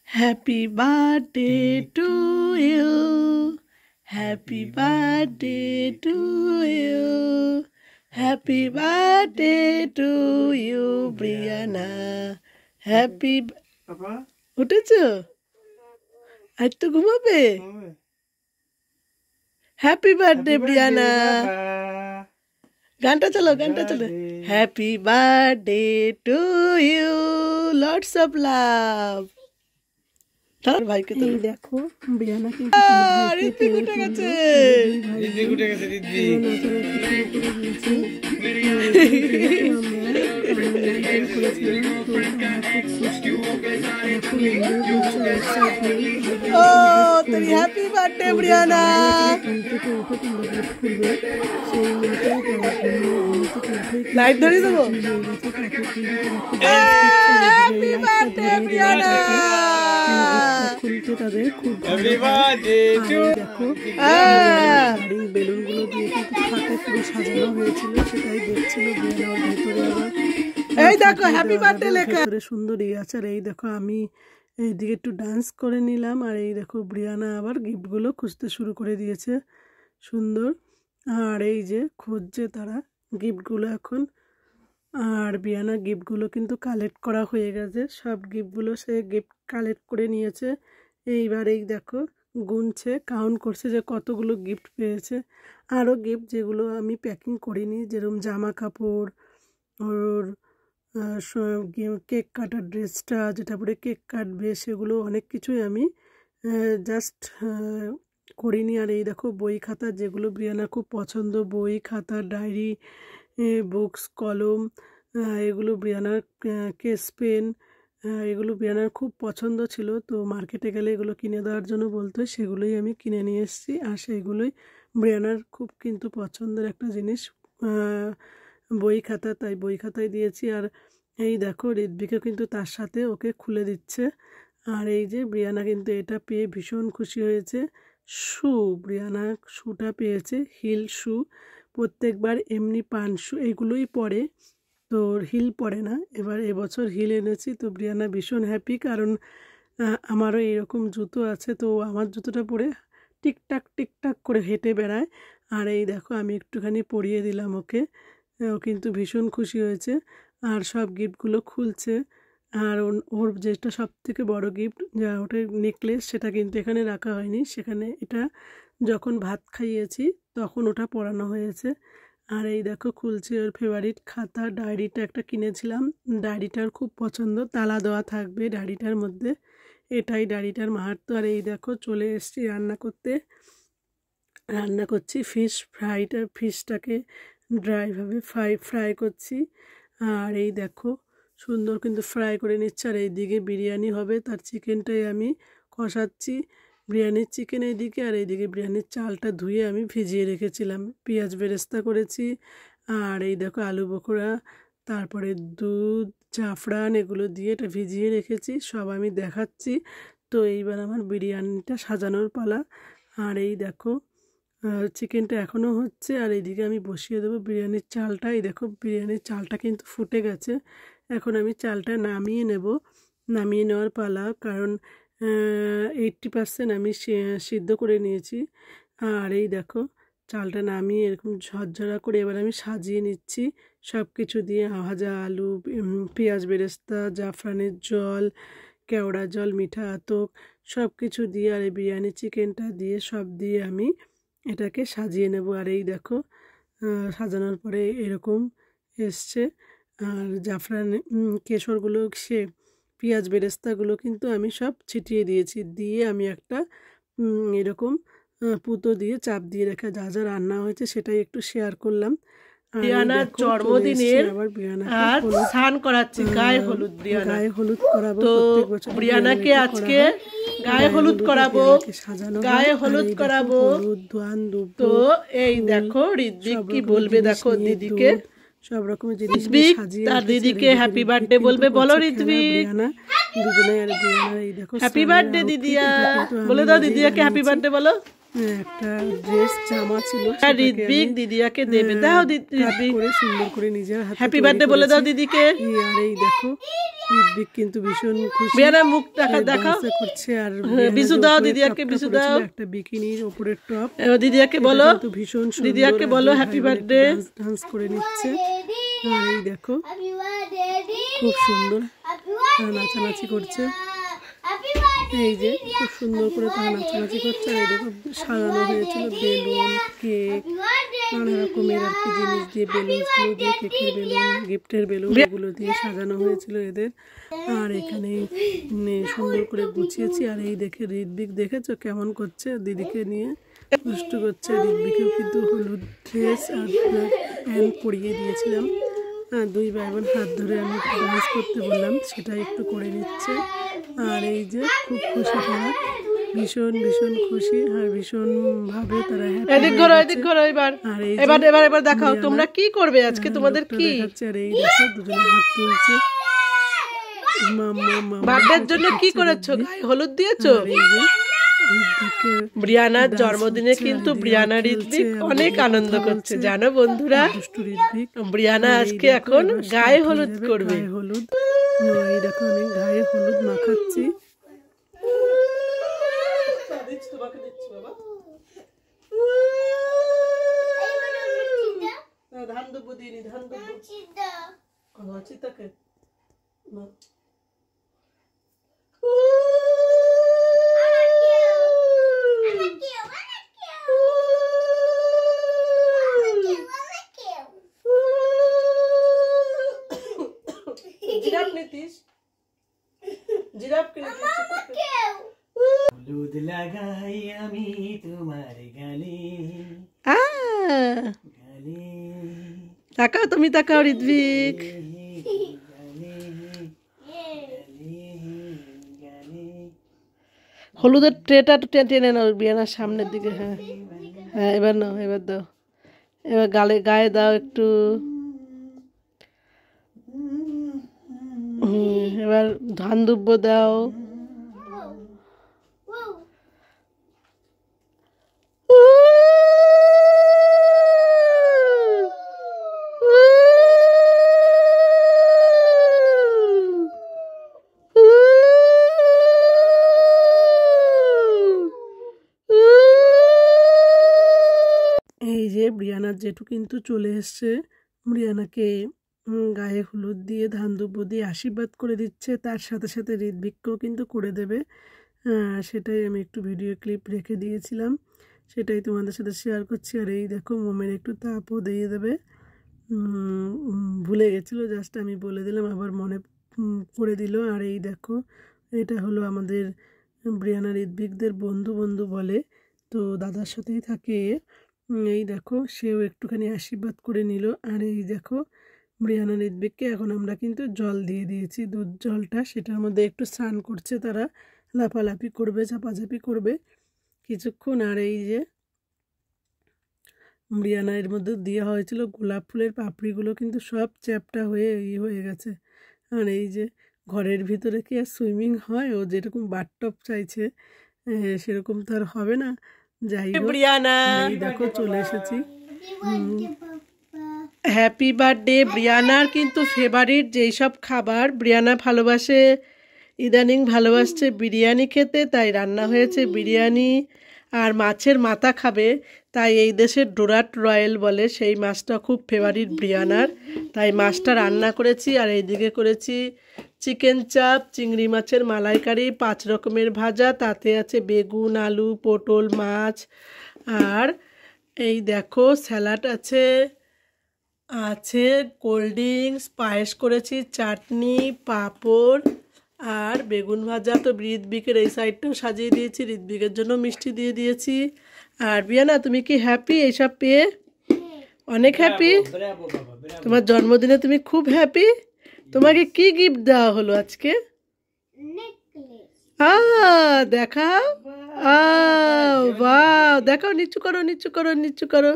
Happy birthday to you. Happy birthday to you. Happy birthday to you, Brianna. Happy. উঠেছো? আজ তো ঘুমাবে। Happy birthday Brianna. গানটা চলো, গানটা চলো। Happy birthday to you, lots of love. ভাইকে তো দেখো ব্রিয়ানা কিন্তু ঋত্বিক উঠে গেছে। ও তেরি হ্যাপি বার্থডে ব্রিয়ানা। লাইট ধরিয়ে দেবো। Happy birthday Brianna. খুলতে তাদের খুব দেখো বেলুন গুলো দিয়ে কিন্তু খাটে পুরো সাজানো হয়েছিল, সেটাই দেখছিল ব্রিয়ানা। ওর ভেতরে আবার এই দেখো হ্যাপি বার্থডে লেখা সুন্দর আছে। আর এই দেখো আমি এইদিকে একটু ডান্স করে নিলাম, আর এই দেখো ব্রিয়ানা আবার গিফটগুলো খুঁজতে শুরু করে দিয়েছে। সুন্দর। আর এই যে খুঁজছে তারা গিফটগুলো এখন। আর ব্রিয়ানা গিফটগুলো কিন্তু কালেক্ট করা হয়ে গেছে, সব গিফটগুলো সে গিফট কালেক্ট করে নিয়েছে। এইবার এই দেখো গুনছে, কাউন্ট করছে যে কতগুলো গিফট পেয়েছে। আরও গিফট যেগুলো আমি প্যাকিং করিনি, যেরকম জামা কাপড়, ওর কেক কাটার ড্রেসটা যেটা পরে কেক কাটবে, সেগুলো অনেক কিছুই আমি জাস্ট করিনি। আর এই দেখো বই খাতা, যেগুলো ব্রিয়ানা খুব পছন্দ, বই খাতা ডায়েরি বুকস কলম, এগুলো ব্রিয়ানার কেস পেন, এগুলো ব্রিয়ানার খুব পছন্দ ছিল। তো মার্কেটে গেলে এগুলো কিনে দেওয়ার জন্য বলতো, সেগুলোই আমি কিনে নিয়ে এসেছি। আর সেইগুলোই ব্রিয়ানার খুব কিন্তু পছন্দের একটা জিনিস বই খাতা, তাই বই খাতায় দিয়েছি। আর এই দেখো ঋত্বিকও কিন্তু তার সাথে ওকে খুলে দিচ্ছে। আর এই যে ব্রিয়ানা কিন্তু এটা পেয়ে ভীষণ খুশি হয়েছে। শু, ব্রিয়ানা শুটা পেয়েছে, হিল শু। প্রত্যেকবার এমনি পান শু এগুলোই পরে, তো হিল পরে না। এবার এবছর হিল এনেছি, তো ব্রিয়ানা ভীষণ হ্যাপি, কারণ আমারও এরকম জুতো আছে, তো আমার জুতোটা পরে টিকটাক টিকটাক করে হেঁটে বেড়ায়। আর এই দেখো আমি একটুখানি পরিয়ে দিলাম ওকে, ও কিন্তু ভীষণ খুশি হয়েছে। আর সব গিফটগুলো খুলছে। আর ওর যেটা সব থেকে বড় গিফট, যা ওটা নেকলেস, সেটা কিন্তু এখানে রাখা হয়নি, সেখানে এটা যখন ভাত খাইয়েছি তখন ওটা পরানো হয়েছে। আর এই দেখো খুলছে ওর ফেভারিট খাতা, ডায়েরিটা একটা কিনেছিলাম, ডায়েরিটার খুব পছন্দ, তালা দেওয়া থাকবে ডায়েরিটার মধ্যে, এটাই ডায়েরিটার মাহাত্ম্য। আর এই দেখো চলে এসেছি রান্না করতে, রান্না করছি ফিশ ফ্রাইটা, ফিশটাকে ড্রাইভাবে ফ্রাই করছি। আর এই দেখো সুন্দর কিন্তু ফ্রাই করে নিচ্ছে। আর এইদিকে বিরিয়ানি হবে, তার চিকেনটাই আমি কষাচ্ছি। বিরিয়ানির চিকেন এইদিকে, আর এইদিকে বিরিয়ানির চালটা ধুয়ে আমি ভিজিয়ে রেখেছিলাম, পেঁয়াজ বেরেস্তা করেছি। আর এই দেখো আলু বখরা, তারপরে দুধ জাফরান, এগুলো দিয়ে এটা ভিজিয়ে রেখেছি, সব আমি দেখাচ্ছি। তো এইবার আমার বিরিয়ানিটা সাজানোর পালা। আর এই দেখো চিকেনটা এখনও হচ্ছে। আর এইদিকে আমি বসিয়ে দেবো বিরিয়ানির চালটা। এই দেখো বিরিয়ানির চালটা কিন্তু ফুটে গেছে, এখন আমি চালটা নামিয়ে নেব। নামিয়ে নেওয়ার পালা, কারণ 80% আমি সিদ্ধ করে নিয়েছি। আর এই দেখো চালটা নামিয়ে এরকম ঝরঝরা করে এবার আমি সাজিয়ে নিচ্ছি সব কিছু দিয়ে, ভাজা আলু, পেঁয়াজ বেরেস্তা, জাফরানের জল, কেওড়া জল, মিঠা আতক, সব কিছু দিয়ে, আর এই বিরিয়ানি চিকেনটা দিয়ে সব দিয়ে আমি এটাকে সাজিয়ে নেব। আর এই দেখো সাজানোর পরে এরকম এসছে। আর জাফরান কেশরগুলো, সে পেঁয়াজ বেরেস্তাগুলো কিন্তু আমি সব ছিটিয়ে দিয়েছি, দিয়ে আমি একটা এরকম পুতো দিয়ে চাপ দিয়ে রেখে যা যা রান্না হয়েছে সেটাই একটু শেয়ার করলাম। ব্রিয়ানার জন্মদিনের আর স্নান করাচ্ছি, গায়ে হলুদ। গায়ে হলুদ করাবো তো প্রত্যেক বছর ব্রিয়ানাকে আজকে গায়ে হলুদ করাবো, গায়ে হলুদ করাবো। তো এই দেখো ঋত্বিক কি বলবে, দেখো দিদিকে সব রকমের জিনিস সাজিয়ে তার দিদিকে হ্যাপি বার্থডে বলবে। বলো ঋত্বিক, দুজনে। আর ব্রিয়ানা এই দেখো হ্যাপি বার্থডে দিদিয়া, বলে দাও দিদিয়াকে হ্যাপি বার্থডে বলো। একটা ড্রেস জামা ছিল, আর ঋত্বিক দিদিয়াকে দেবে। দাও ঋত্বিক, করে সুন্দর করে নিজের হাতে হ্যাপি বার্থডে বলে দাও দিদিকে। আর এই দেখো ঋত্বিক কিন্তু ভীষণ খুশি, বিয়ানা মুখটা দেখাও করছে। আর বিশু দাও দিদিয়াকে, বিশু দাও একটা বিকিনির উপরের টপ। দিদিয়াকে বলো, কিন্তু ভীষণ দিদিয়াকে বলো হ্যাপি বার্থডে। ডান্স করে নিচ্ছে। আর এই দেখো খুব সুন্দর নাচানাচি করছে। এই যে খুব সুন্দর করে তারা নাচানাচি করছে। আর এই দেখো সাজানো হয়েছিল বেলুন, কেক, নানা রকমের আর কি জিনিস দিয়ে, বেলুনগুলো দিয়ে, কেকের বেলুন, গিফটের বেলুন, এগুলো দিয়ে সাজানো হয়েছিল এদের। আর এখানে সুন্দর করে গুছিয়েছি। আর এই দেখে ঋত্বিক দেখেছো কেমন করছে, দিদিকে নিয়ে দুষ্টু করছে। ঋত্বিকেও কিন্তু হলুদ ড্রেস আর প্যান্ট পরিয়ে দিয়েছিলাম। দুই ভাই বোন হাত ধরে আমি ডান্স করতে বললাম, সেটা একটু করে নিচ্ছে। আর এই যে খুব খুশি তারা, ভীষণ ভীষণ খুশি। আর ভীষণ ভাবে তারা এবার দেখাও তোমরা কি করবে আজকে, তোমাদের কি দেখাচ্ছে। আর এই দেখো দুজনে হাত তুলছে। বার্থডের জন্য কি করেছো? গায়ে হলুদ দিয়েছো? ব্রিয়ানার জন্মদিনে কিন্তু ব্রিয়ানা ঋত্বিক অনেক আনন্দ করছে জানো বন্ধুরা। ব্রিয়ানা আজকে এখন গায়ে হলুদ করবে। হলুদ, এই দেখো আমি গায়ে হলুদ মাখাচ্ছি। হলুদ লাগাই আমি তোমার গালে গালে। তাকাও তুমি, তাকাও ঋত্বিক। হলুদের ট্রেটা টেনে নাও বিয়ানার সামনের দিকে। হ্যাঁ হ্যাঁ, এবার নাও, এবার দাও, এবার গায়ে দাও একটু। এবার ধান দুব্ব দাও। এই যে ব্রিয়ানার জেঠু কিন্তু চলে এসছে, ব্রিয়ানাকে গায়ে হলুদ দিয়ে ধান দুব্ব দিয়ে আশীর্বাদ করে দিচ্ছে। তার সাথে সাথে ঋত্বিককেও কিন্তু করে দেবে। সেটাই আমি একটু ভিডিও ক্লিপ রেখে দিয়েছিলাম, সেটাই তোমাদের সাথে শেয়ার করছি। আর এই দেখো মোমের একটু তাপও দিয়ে দেবে, ভুলে গেছিলো, জাস্ট আমি বলে দিলাম, আবার মনে করে দিল। আর এই দেখো এটা হলো আমাদের ব্রিয়ানা ঋত্বিকদের বন্ধু বলে, তো দাদার সাথেই থাকে। এই দেখো সেও একটুখানি আশীর্বাদ করে নিল। আর এই দেখো ব্রিয়ানা ঋত্বিককে এখন আমরা কিন্তু জল দিয়ে দিয়েছি, দুধ জলটা, সেটার মধ্যে একটু স্নান করছে তারা, লাফালাফি করবে, চাপাচাপি করবে কিছুক্ষণ। আর এই যে ব্রিয়ানা এর মধ্যে দেওয়া হয়েছিল গোলাপ ফুলের পাপড়িগুলো কিন্তু সব চ্যাপটা হয়ে হয়ে গেছে। আর এই যে ঘরের ভিতরে কি আর সুইমিং হয়, ও যেরকম বাথটব চাইছে সেরকম তো আর হবে না। যাই হোক ব্রিয়ানা দেখো চলে এসেছি। Happy birthday. ব্রিয়ানার কিন্তু ফেভারিট যেই সব খাবার ব্রিয়ানা ভালোবাসে, ইদানিং ভালোবাসছে বিরিয়ানি খেতে, তাই রান্না হয়েছে বিরিয়ানি। আর মাছের মাথা খাবে, তাই এই দেশের ডোরাট রয়েল বলে সেই মাছটা খুব ফেভারিট ব্রিয়ানার, তাই মাছটা রান্না করেছি। আর এইদিকে করেছি চিকেন চাপ, চিংড়ি মাছের মালাইকারি, 5 রকমের ভাজা, তাতে আছে বেগুন, আলু, পটল, মাছ। আর এই দেখো স্যালাড আছে, কোল্ড ড্রিঙ্কস, পায়েস করেছি, চাটনি, পাঁপড় আর বেগুন ভাজা। তো ঋত্বিকের এই সাইডটাও সাজিয়ে দিয়েছি, ঋত্বিকের জন্য মিষ্টি দিয়ে দিয়েছি। আর বিয়ানা তুমি কি হ্যাপি এইসব পেয়ে? অনেক হ্যাপি। তোমার জন্মদিনে তুমি খুব হ্যাপি। তোমাকে কি গিফট দেওয়া হলো আজকে? দেখাও, বাহ, দেখাও, নিচু করো, নিচু করো, নিচু করো।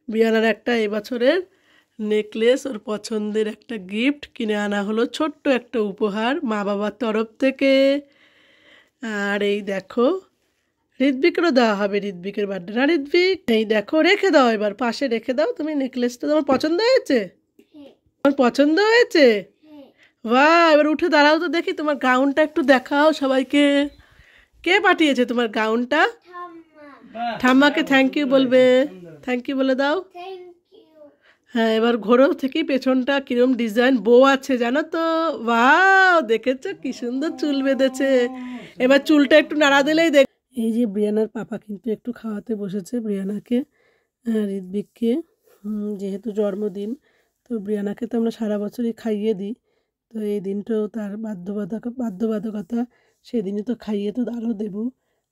বিয়ানার একটা এবছরের নেকলেস, ওর পছন্দের একটা গিফট কিনে আনা হলো, ছোট্ট একটা উপহার মা বাবার তরফ থেকে। আর এই দেখো ঋত্বিকেরও দেওয়া হবে, ঋত্বিকের বার্থডে না ঋত্বিক? এই দেখো, রেখে দাও, এবার পাশে রেখে দাও তুমি নেকলেসটা। তোমার পছন্দ হয়েছে? তোমার পছন্দ হয়েছে? বাহ, এবার উঠে দাঁড়াও তো দেখি, তোমার গাউনটা একটু দেখাও সবাইকে। কে পাঠিয়েছে তোমার গাউনটা? বাহ, ঠাম্মাকে থ্যাংক ইউ বলবে, থ্যাংক ইউ বলে দাও। হ্যাঁ, এবার ঘোরো থেকেই পেছনটা কিরম ডিজাইন বো আছে জানো তো? বাহ, দেখেছো কি সুন্দর চুল বেঁধেছে। এবার চুলটা একটু নাড়া দিলেই দেখ। এই যে ব্রিয়ানার পাপা কিন্তু একটু খাওয়াতে বসেছে ব্রিয়ানাকে, ঋত্বিককে। যেহেতু জন্মদিন, তো ব্রিয়ানাকে তো আমরা সারা বছরই খাইয়ে দিই, তো এই দিনটাও তার বাধ্যবাধকতা, সেদিনই তো খাইয়ে তো আরও দেবো,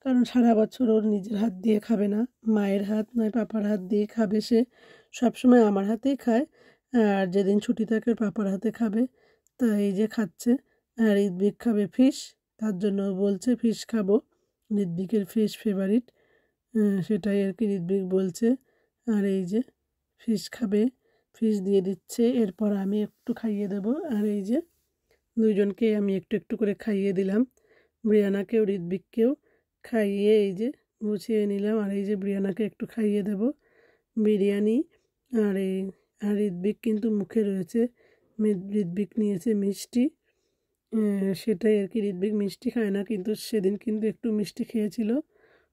কারণ সারা বছর ওর নিজের হাত দিয়ে খাবে না, মায়ের হাত নয় পাপার হাত দিয়ে খাবে। সে সবসময় আমার হাতেই খায়, আর যেদিন ছুটি থাকে ওর পাপার হাতে খাবে। তা এই যে খাচ্ছে। আর ঋত্বিক খাবে ফিশ, তার জন্য ও বলছে ফিশ খাবো, ঋত্বিকের ফিশ ফেভারিট, সেটাই আর কি ঋত্বিক বলছে। আর এই যে ফিশ খাবে, ফিশ দিয়ে দিচ্ছে, এরপর আমি একটু খাইয়ে দেবো। আর এই যে দুইজনকে আমি একটু একটু করে খাইয়ে দিলাম, ব্রিয়ানাকেও ঋত্বিককেও খাইয়ে এই যে গুছিয়ে নিলাম। আর এই যে ব্রিয়ানাকে একটু খাইয়ে দেব বিরিয়ানি। আর এই আর ঋত্বিক কিন্তু মুখে রয়েছে, ঋত্বিক নিয়েছে মিষ্টি, সেটাই আর কি। ঋত্বিক মিষ্টি খায় না, কিন্তু সেদিন কিন্তু একটু মিষ্টি খেয়েছিল,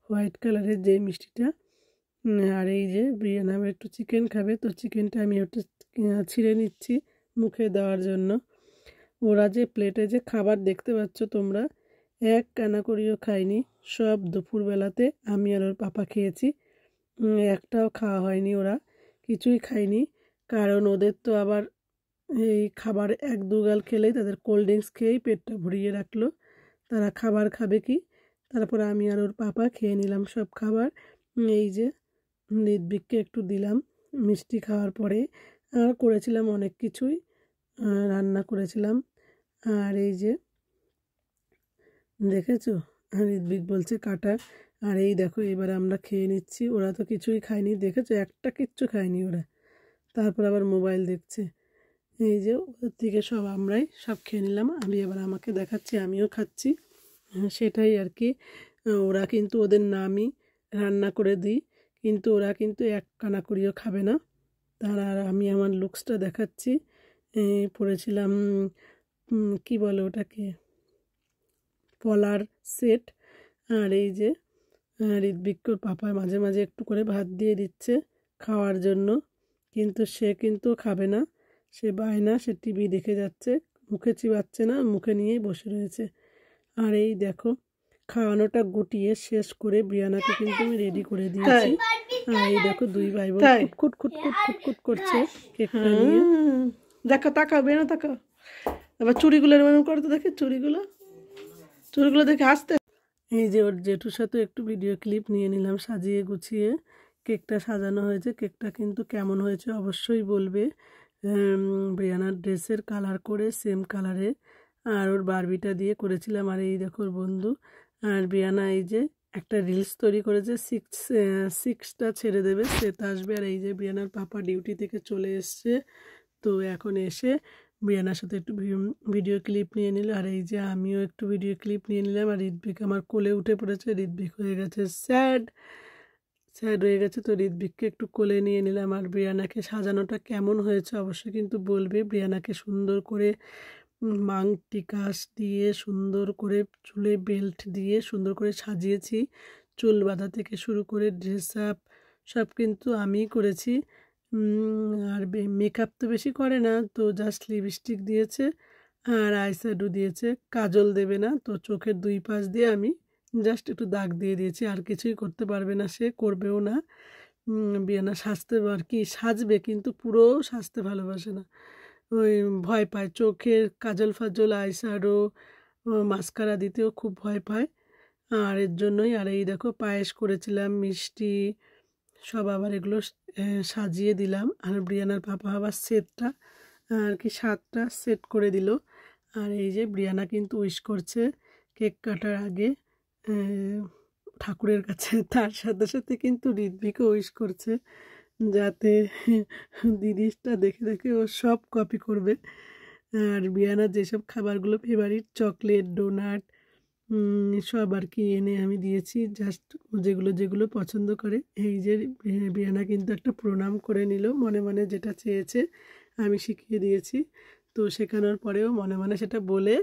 হোয়াইট কালারের যে মিষ্টিটা। আর এই যে ব্রিয়ানা একটু চিকেন খাবে, তো চিকেনটা আমি একটু ছিঁড়ে নিচ্ছি মুখে দেওয়ার জন্য। ওরা যে প্লেটে যে খাবার দেখতে পাচ্ছ তোমরা, এক কানাকড়িও খায়নি, সব দুপুরবেলাতে আমি আর ওর পাপা খেয়েছি। একটাও খাওয়া হয়নি, ওরা কিছুই খায়নি, কারণ ওদের তো আবার এই খাবার এক দুগাল খেলেই তাদের কোল্ড ড্রিঙ্কস খেয়েই পেটটা ভরিয়ে রাখলো, তারা খাবার খাবে কি। তারপর আমি আর ওর পাপা খেয়ে নিলাম সব খাবার। এই যে ঋত্বিককে একটু দিলাম মিষ্টি খাওয়ার পরে। আর করেছিলাম অনেক কিছুই, রান্না করেছিলাম। আর এই যে দেখেছো, ঋত্বিক বলছে কাটা। আর এই দেখো এবার আমরা খেয়ে নিচ্ছি, ওরা তো কিছুই খায়নি, দেখেছো একটা কিচ্ছু খায়নি ওরা, তারপর আবার মোবাইল দেখছে। এই যে ওদের থেকে আমরাই সব খেয়ে নিলাম, আমি এবার আমাকে দেখাচ্ছি, আমিও খাচ্ছি। সেটাই আর কি। ওরা কিন্তু ওদের নামই রান্না করে দিই, কিন্তু ওরা কিন্তু এক কানাকড়িও খাবে না। তার আর আমি আমার লুকসটা দেখাচ্ছি, পরেছিলাম কি বলে ওটাকে, পলার সেট। আর এই যে ঋত্বিককে পাপা মাঝে মাঝে একটু করে ভাত দিয়ে দিচ্ছে খাওয়ার জন্য, কিন্তু সে কিন্তু খাবে না, সে বায়না, সে টিভি দেখে যাচ্ছে, মুখে চিবাচ্ছে না, মুখে নিয়েই বসে রয়েছে। আর এই দেখো খাওয়ানোটা গুটিয়ে শেষ করে ব্রিয়ানাকে কিন্তু আমি রেডি করে দিয়েছি। আর এই দেখো দুই ভাই বোন খুট খুট খুট খুট খুট করছে কেকটা নিয়ে। দেখো তাকাও, বেরো তাকাও, আবার চুড়িগুলো এরকম করে তো দেখে, চুড়িগুলো দেখে আসতে। এই যে ওর জেঠুর সাথে একটু ভিডিও ক্লিপ নিয়ে নিলাম, সাজিয়ে গুছিয়ে কেকটা সাজানো হয়েছে। কেকটা কিন্তু কেমন হয়েছে অবশ্যই বলবে। ব্রিয়ানার ড্রেসের কালার করে সেম কালারে, আর ওর বারবিটা দিয়ে করেছিলাম। আর এই দেখো ওর বন্ধু। আর ব্রিয়ানা এই যে একটা রিলস তৈরি করেছে, সিক্সটা ছেড়ে দেবে, সেটা আসবে। আর এই যে ব্রিয়ানার পাপা ডিউটি থেকে চলে এসছে, তো এখন এসে ব্রিয়ানার সাথে একটু ভিডিও ক্লিপ নিয়ে নিল। আর এই যে আমিও একটু ভিডিও ক্লিপ নিয়ে নিলাম। আর ঋত্বিক আমার কোলে উঠে পড়েছে, ঋত্বিক হয়ে গেছে স্যাড হয়ে গেছে, তো ঋত্বিককে একটু কোলে নিয়ে নিলাম। আর ব্রিয়ানাকে সাজানোটা কেমন হয়েছে অবশ্যই কিন্তু বলবে। ব্রিয়ানাকে সুন্দর করে মাংটি কাশ দিয়ে, সুন্দর করে চুলে বেল্ট দিয়ে সুন্দর করে সাজিয়েছি, চুল বাঁধা থেকে শুরু করে ড্রেস আপ সব কিন্তু আমিই করেছি। আর মেকআপ তো বেশি করে না, তো জাস্ট লিপস্টিক দিয়েছে আর আইশ্যাডো দিয়েছে, কাজল দেবে না, তো চোখের দুই পাশ দিয়ে আমি জাস্ট একটু দাগ দিয়ে দিয়েছি, আর কিছুই করতে পারবে না, সে করবেও না। ব্রিয়ানা সাজতে আর কি সাজবে, কিন্তু পুরো সাজতে ভালোবাসে না, ওই ভয় পায়, চোখের কাজল ফাজল আইশ্যাডো মাস্কারা দিতেও খুব ভয় পায়। আর এর জন্যই। আর এই দেখো পায়েস করেছিলাম, মিষ্টি সব আবার এগুলো সাজিয়ে দিলাম। আর ব্রিয়ানার পাপা আবার সেটটা আর কি 7টা সেট করে দিল। আর এই যে ব্রিয়ানা কিন্তু উইশ করছে কেক কাটার আগে ঠাকুরের কাছে, তার সাথে সাথে কিন্তু ঋত্বিকও উইশ করছে, যাতে দিদিটা দেখে দেখে ও সব কপি করবে। আর ব্রিয়ানার যেসব খাবারগুলো ফেভারিট, চকলেট, ডোনাট, সব আর কি এনে আমি দিয়েছি, জাস্ট যেগুলো যেগুলো পছন্দ করে। এই যে ব্রিয়ানা কিন্তু একটা প্রণাম করে নিল, মনে মনে যেটা চেয়েছে আমি শিখিয়ে দিয়েছি। তো শেখানোর পরেও মনে মনে সেটা বলে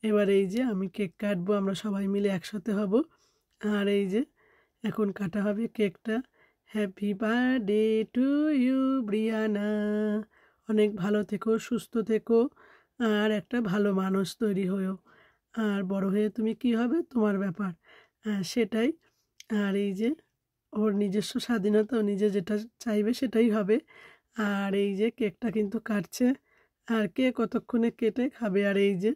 এবার এই যে আমি কেক কাটবো, আমরা সবাই মিলে একসাথে হব। আর এই যে এখন কাটা হবে কেকটা। Happy birthday to you Brianna, অনেক ভালো থেকো, সুস্থ থেকো, আর একটা ভালো মানুষ তৈরি হয়েও। আর বড় হয়ে তুমি কি হবে তোমার ব্যাপার, সেটাই। আর এই যে ওর নিজস্ব স্বাধীনতা, ও নিজে যেটা চাইবে সেটাই হবে। আর এই যে কেকটা কিন্তু কাটছে, আর কে কতক্ষণে কেটে খাবে। আর এই যে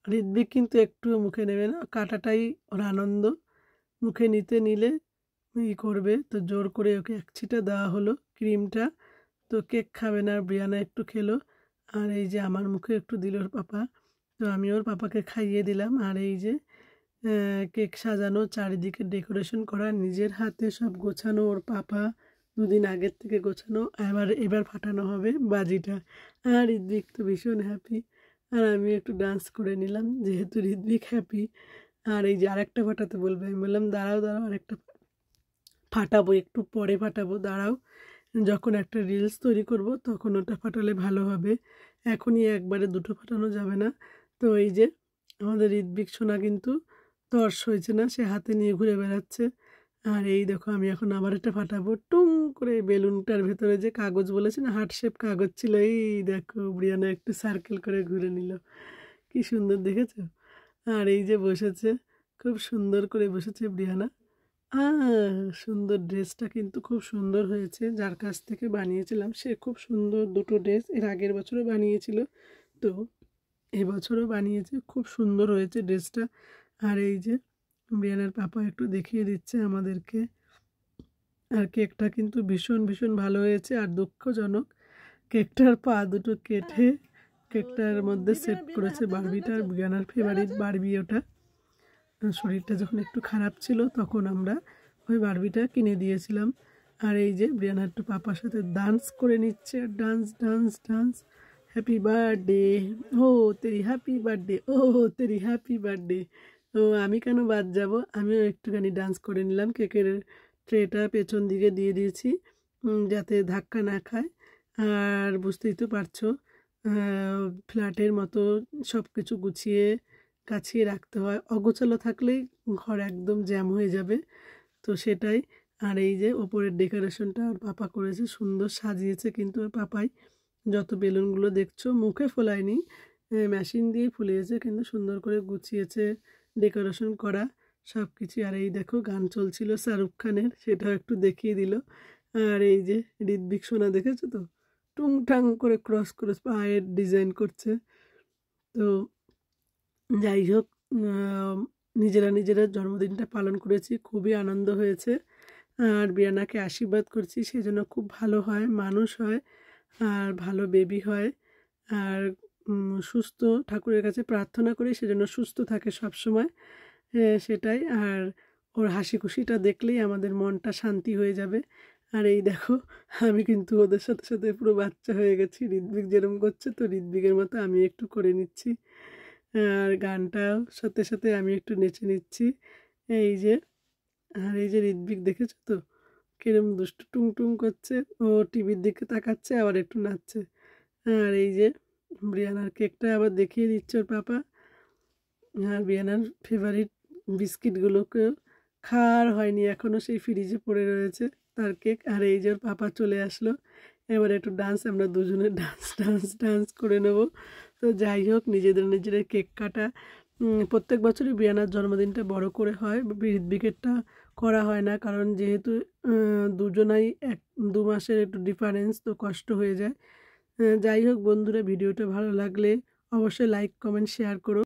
ঋত্বিক কিন্তু একটুও মুখে নেবে না, কাটাটাই ওর আনন্দ, মুখে নিতে নিলে করবে। তো জোর করে ওকে এক ছিটা দেওয়া হলো ক্রিমটা, তো কেক খাবে না, ব্রিয়ানা একটু খেলো। আর এই যে আমার মুখে একটু দিল ওর পাপা, তো আমি ওর পাপাকে খাইয়ে দিলাম। আর এই যে কেক সাজানো, চারিদিকে ডেকোরেশন করা, নিজের হাতে সব গোছানো, ওর পাপা দুদিন আগের থেকে গোছানো। এবার ফাটানো হবে বাজিটা। আর ঋত্বিক তো ভীষণ হ্যাপি, আর আমি একটু ডান্স করে নিলাম যেহেতু ঋত্বিক হ্যাপি। আর এই যে আরেকটা ফাটাতে বলবে, আমি বললাম দাঁড়াও দাঁড়াও, আরেকটা ফাটাবো, একটু পরে ফাটাবো, দাঁড়াও, যখন একটা রিলস তৈরি করব তখন ওটা ফাটালে ভালো হবে, এখনই একবারে দুটো ফাটানো যাবে না। তো এই যে আমাদের ঋত্বিক সোনা কিন্তু তর্স হয়েছে না, সে হাতে নিয়ে ঘুরে বেড়াচ্ছে। আর এই দেখো আমি এখন আবার এটা ফাটাবো, টুং করে বেলুনটার ভেতরে যে কাগজ বলেছে না, হার্ট শেপ কাগজ ছিল, এই দেখো ব্রিয়ানা একটু সার্কেল করে ঘুরে নিল, কি সুন্দর দেখেছো। আর এই যে বসেছে, খুব সুন্দর করে বসেছে ব্রিয়ানা। সুন্দর, ড্রেসটা কিন্তু খুব সুন্দর হয়েছে, যার কাছ থেকে বানিয়েছিলাম সে খুব সুন্দর দুটো ড্রেস এর আগের বছরও বানিয়েছিল, তো এবছরও বানিয়েছে, খুব সুন্দর হয়েছে ড্রেসটা। আর এই যে ব্রিয়ানার পাপা একটু দেখিয়ে দিচ্ছে আমাদেরকে। আর কেকটা কিন্তু ভীষণ ভীষণ ভালো হয়েছে। আর দুঃখজনক কেকটার পা দুটো কেটে কেকটার মধ্যে সেট করেছে বারবিটার, ব্রিয়ানার ফেভারিট বারবি ওটা। শরীরটা যখন একটু খারাপ ছিল তখন আমরা ওই বারবিটা কিনে দিয়েছিলাম। আর এই যে ব্রিয়ানা একটু পাপার সাথে ডান্স করে নিচ্ছে, dance dance dance. Happy birthday, ও তেরি হ্যাপি বার্থডে, ও তেরি হ্যাপি বার্থডে। তো আমি কেন বাদ যাব, আমিও একটুখানি ডান্স করে নিলাম। কেকের ট্রেটা পেছন দিকে দিয়ে দিয়েছি যাতে ধাক্কা না খায়। আর বুঝতেই তো পারছো ফ্ল্যাটের মতো সব কিছু গুছিয়ে কাছিয়ে রাখতে হয়, অগোছালো থাকলেই ঘর একদম জ্যাম হয়ে যাবে, তো সেটাই। আর এই যে ওপরের ডেকোরেশনটা ওর পাপা করেছে, সুন্দর সাজিয়েছে কিন্তু ওর পাপাই। যত বেলুনগুলো দেখছো মুখে ফোলায়নি, মেশিন দিয়েই ফুলিয়েছে, কিন্তু সুন্দর করে গুছিয়েছে ডেকোরেশন করা সব কিছু। আর এই দেখো গান চলছিল শাহরুখ খানের, সেটাও একটু দেখিয়ে দিল। আর এই যে ঋত্বিক সোনা দেখেছো তো, টুংটাং করে ক্রস করে পায়ের ডিজাইন করছে। তো যাই হোক, নিজেরা নিজেরা জন্মদিনটা পালন করেছি, খুবই আনন্দ হয়েছে। আর ব্রিয়ানাকে আশীর্বাদ করছি সেজন্য খুব ভালো হয়, মানুষ হয়, আর ভালো বেবি হয়, আর সুস্থ, ঠাকুরের কাছে প্রার্থনা করি সেজন্য সুস্থ থাকে সব সময়, সেটাই। আর ওর হাসি খুশিটা দেখলেই আমাদের মনটা শান্তি হয়ে যাবে। আর এই দেখো আমি কিন্তু ওদের সাথে সাথে পুরো বাচ্চা হয়ে গেছি, ঋত্বিক যেরকম করছে তো ঋত্বিকের মতো আমি একটু করে নিচ্ছি। আর গানটাও সাথে সাথে আমি একটু নেচে নিচ্ছি, এই যে। আর এই যে ঋত্বিক দেখেছো তো কিরম দুষ্টু টুং টুং করছে, ও টিভির দিকে তাকাচ্ছে আবার একটু নাচছে। আর এই যে ব্রিয়ানার কেকটা আবার দেখিয়ে দিচ্ছে ওর পাপা। আর ব্রিয়ানার ফেভারিট বিস্কিটগুলোকে খাওয়ার হয়নি এখনও, সেই ফ্রিজে পড়ে রয়েছে তার কেক। আর এই যে ওর পাপা চলে আসলো, এবার একটু ডান্স, আমরা দুজনে ডান্স ডান্স ডান্স করে নেব। তো যাই হোক, নিজেদের কেক কাটা, প্রত্যেক বছরই ব্রিয়ানার জন্মদিনটা বড় করে হয়, ঋত্বিকেরটা করা হয় না, কারণ যেহেতু দুজনাই 1-2 মাসের একটু ডিফারেন্স, তো কষ্ট হয়ে যায়। যাই হোক বন্ধুরা, ভিডিওটা ভালো লাগলে অবশ্যই লাইক কমেন্ট শেয়ার করো।